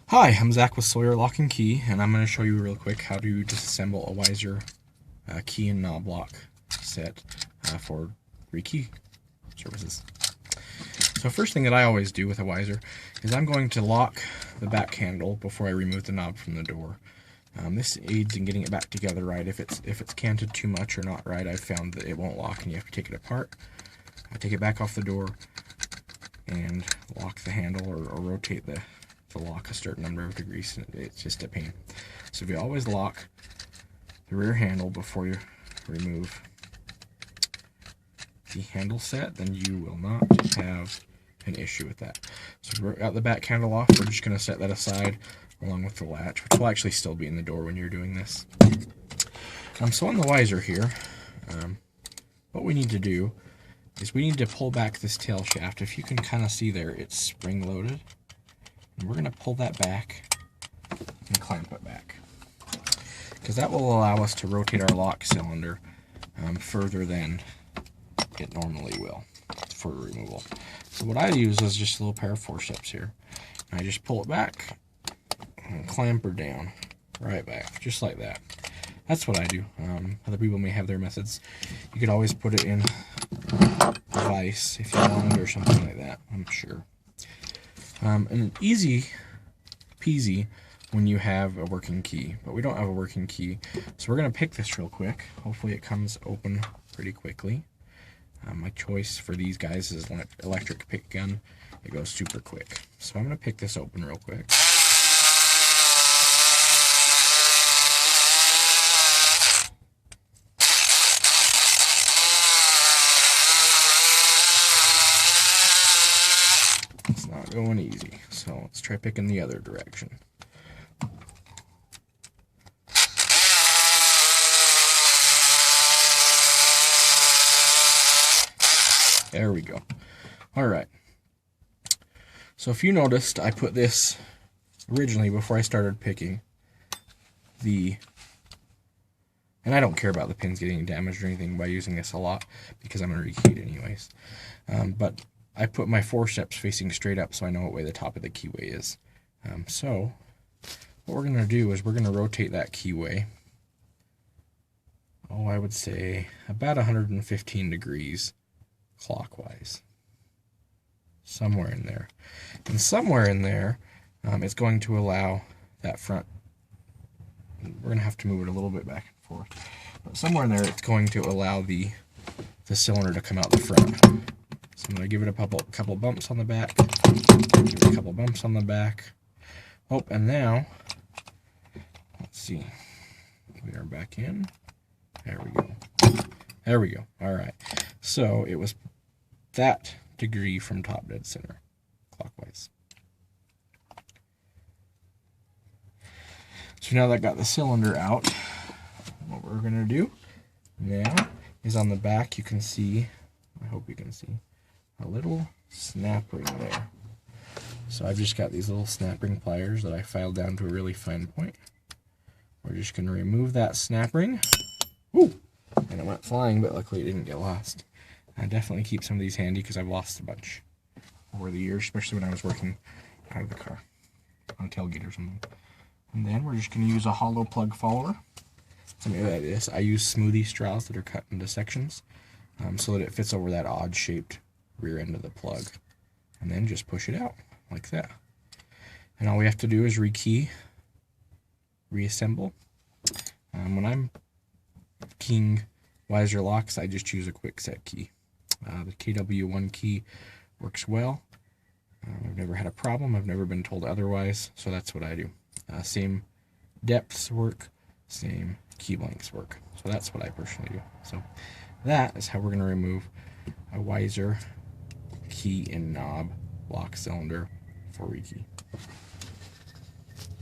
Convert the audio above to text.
Hi, I'm Zach with Sawyer Lock and Key, and I'm going to show you real quick how to disassemble a Weiser key and knob lock set for rekey services. So first thing that I always do with a Weiser is I'm going to lock the back handle before I remove the knob from the door. This aids in getting it back together right. If it's canted too much or not right, I've found that it won't lock and you have to take it apart. I take it back off the door and lock the handle or rotate the lock a certain number of degrees. It's just a pain. So if you always lock the rear handle before you remove the handle set, then you will not have an issue with that. So we've got the back handle off. We're just going to set that aside along with the latch, which will actually still be in the door when you're doing this. So on the Weiser here, what we need to do is we need to pull back this tail shaft. If you can kind of see there, it's spring loaded. And we're going to pull that back and clamp it back, because that will allow us to rotate our lock cylinder further than it normally will for removal. So what I use is just a little pair of forceps here. And I just pull it back and clamp her down right back, just like that. That's what I do. Other people may have their methods. You could always put it in a vise if you wanted or something like that, I'm sure. And easy peasy when you have a working key, but we don't have a working key. So we're going to pick this real quick. Hopefully it comes open pretty quickly. My choice for these guys is electric pick gun. It goes super quick. So I'm going to pick this open real quick. It's not going easy, so let's try picking the other direction. There we go. Alright. So if you noticed, I put this originally before I started picking and I don't care about the pins getting damaged or anything by using this a lot because I'm going to rekey it anyways. But I put my forceps facing straight up so I know what way the top of the keyway is. So what we're going to do is we're going to rotate that keyway, I would say about 115 degrees clockwise. Somewhere in there. And somewhere in there, it's going to allow that front. We're going to have to move it a little bit back and forth. But somewhere in there, it's going to allow the cylinder to come out the front. So I'm going to give it a couple bumps on the back. Give it a couple bumps on the back. Oh, and now, let's see. We are back in. There we go. There we go. All right. So it was that degree from top dead center, clockwise. So now that I got the cylinder out, what we're going to do now is on the back you can see, I hope you can see, a little snap ring there. So I've just got these little snap ring pliers that I filed down to a really fine point. We're just going to remove that snap ring. Woo! And it went flying, but luckily it didn't get lost. I definitely keep some of these handy because I've lost a bunch over the years, especially when I was working out of the car on a tailgate or something. And then we're just going to use a hollow plug follower. Something like this. I use smoothie straws that are cut into sections so that it fits over that odd shaped rear end of the plug. And then just push it out like that. And all we have to do is rekey, reassemble. When I'm keying Weiser locks, I just use a quick set key. The KW1 key works well. I've never had a problem. I've never been told otherwise, so that's what I do. Same depths work, same key lengths work. So that's what I personally do. So that is how we're going to remove a Weiser key and knob lock cylinder for rekey.